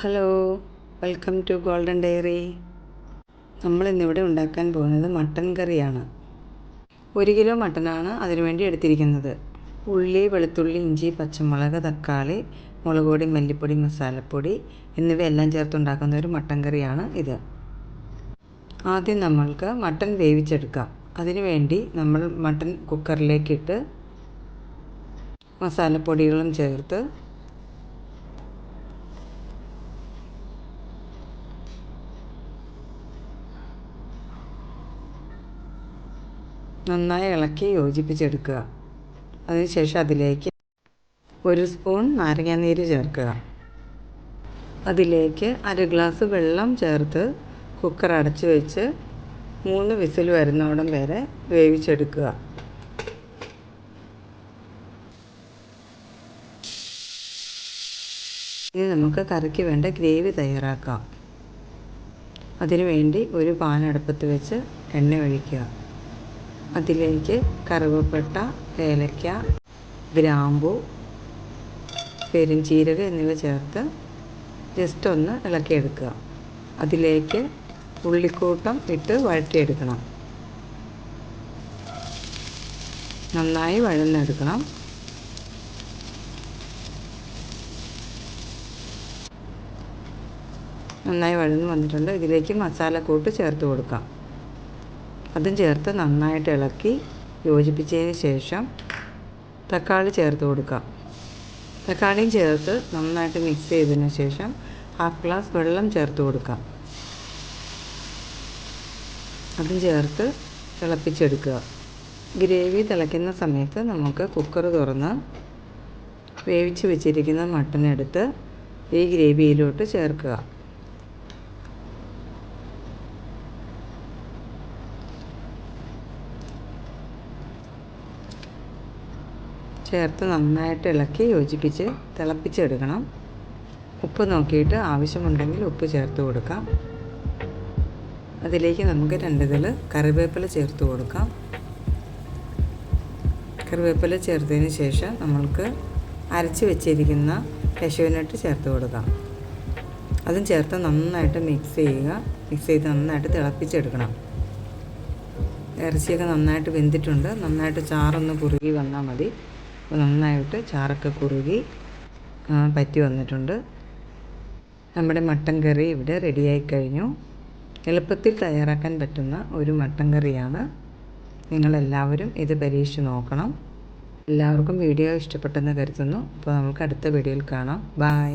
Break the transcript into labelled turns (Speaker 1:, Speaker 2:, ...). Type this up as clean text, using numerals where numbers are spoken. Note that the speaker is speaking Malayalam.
Speaker 1: Hello, welcome to golden diary. നമ്മളിന്നിവിടെ ഉണ്ടാക്കാൻ പോകുന്നത് മട്ടൻ കറിയാണ്. 1 കിലോ മട്ടനാണ് അതിനുവേണ്ടി എടുത്തിരിക്കുന്നത്. ഉള്ളി, വെളുത്തുള്ളി, ഇഞ്ചി, പച്ചമുളക്, തക്കാളി, മുളക് പൊടി, മല്ലിപ്പൊടി, മസാലപ്പൊടി എന്നിവയെല്ലാം ചേർത്തുണ്ടാക്കുന്ന ഒരു മട്ടൻ കറിയാണ് ഇത്. ആദ്യം നമ്മൾക്ക് മട്ടൻ വേവിച്ചെടുക്കാം. അതിനുവേണ്ടി നമ്മൾ മട്ടൻ കുക്കറിലേക്കിട്ട് മസാലപ്പൊടികളും ചേർത്ത് നന്നായി ഇളക്കി യോജിപ്പിച്ചെടുക്കുക. അതിനുശേഷം അതിലേക്ക് 1 സ്പൂൺ നാരങ്ങാനീര് ചേർക്കുക. അതിലേക്ക് 1/2 ഗ്ലാസ് വെള്ളം ചേർത്ത് കുക്കർ അടച്ചു വെച്ച് 3 വിസിൽ വരുന്നോടം വരെ വേവിച്ചെടുക്കുക. ഇനി നമുക്ക് കറിക്ക് വേണ്ട ഗ്രേവി തയ്യാറാക്കാം. അതിനുവേണ്ടി ഒരു പാൻ അടുപ്പത്ത് വെച്ച് എണ്ണ ഒഴിക്കുക. അതിലേക്ക് കറുവപ്പട്ട, ഏലക്ക, ഗ്രാമ്പു, പെരുംജീരകം എന്നിവ ചേർത്ത് ജസ്റ്റ് ഒന്ന് ഇളക്കിയെടുക്കുക. അതിലേക്ക് ഉള്ളിക്കൂട്ടം ഇട്ട് വഴറ്റിയെടുക്കണം. നന്നായി വഴന്നെടുക്കണം. നന്നായി വഴന്ന് വന്നിട്ടുണ്ട്. ഇതിലേക്ക് മസാലക്കൂട്ട് ചേർത്ത് കൊടുക്കാം. അതും ചേർത്ത് നന്നായിട്ട് ഇളക്കി യോജിപ്പിച്ചതിന് ശേഷം തക്കാളി ചേർത്ത് കൊടുക്കാം. തക്കാളിയും ചേർത്ത് നന്നായിട്ട് മിക്സ് ചെയ്തതിന് ശേഷം 1/2 ഗ്ലാസ് വെള്ളം ചേർത്ത് കൊടുക്കാം. അതും ചേർത്ത് തിളപ്പിച്ചെടുക്കുക. ഗ്രേവി തിളയ്ക്കുന്ന സമയത്ത് നമുക്ക് കുക്കർ തുറന്ന് വേവിച്ച് വെച്ചിരിക്കുന്ന മട്ടൻ എടുത്ത് ഈ ഗ്രേവിയിലോട്ട് ചേർക്കുക. ചേർത്ത് നന്നായിട്ട് ഇളക്കി യോജിപ്പിച്ച് തിളപ്പിച്ചെടുക്കണം. ഉപ്പ് നോക്കിയിട്ട് ആവശ്യമുണ്ടെങ്കിൽ ഉപ്പ് ചേർത്ത് കൊടുക്കാം. അതിലേക്ക് നമുക്ക് 2 ഇതള് കറിവേപ്പില ചേർത്ത് കൊടുക്കാം. കറിവേപ്പില ചേർത്തതിന് ശേഷം നമ്മൾക്ക് അരച്ച് വെച്ചിരിക്കുന്ന കശുവനട്ട് ചേർത്ത് കൊടുക്കാം. അതും ചേർത്ത് നന്നായിട്ട് മിക്സ് ചെയ്യുക. മിക്സ് ചെയ്ത് നന്നായിട്ട് തിളപ്പിച്ചെടുക്കണം. ഇറച്ചിയൊക്കെ നന്നായിട്ട് വെന്തിട്ടുണ്ട്. നന്നായിട്ട് ചാറൊന്ന് കുറുകി വന്നാൽ മതി. അപ്പോൾ നന്നായിട്ട് ചാറൊക്കെ കുറുകി പറ്റി വന്നിട്ടുണ്ട്. നമ്മുടെ മട്ടൻ കറി ഇവിടെ റെഡിയായി കഴിഞ്ഞു. എളുപ്പത്തിൽ തയ്യാറാക്കാൻ പറ്റുന്ന ഒരു മട്ടൻ കറിയാണ്. നിങ്ങളെല്ലാവരും ഇത് പരീക്ഷിച്ച് നോക്കണം. എല്ലാവർക്കും വീഡിയോ ഇഷ്ടപ്പെട്ടെന്ന് കരുതുന്നു. അപ്പോൾ നമുക്ക് അടുത്ത വീഡിയോയിൽ കാണാം. ബൈ.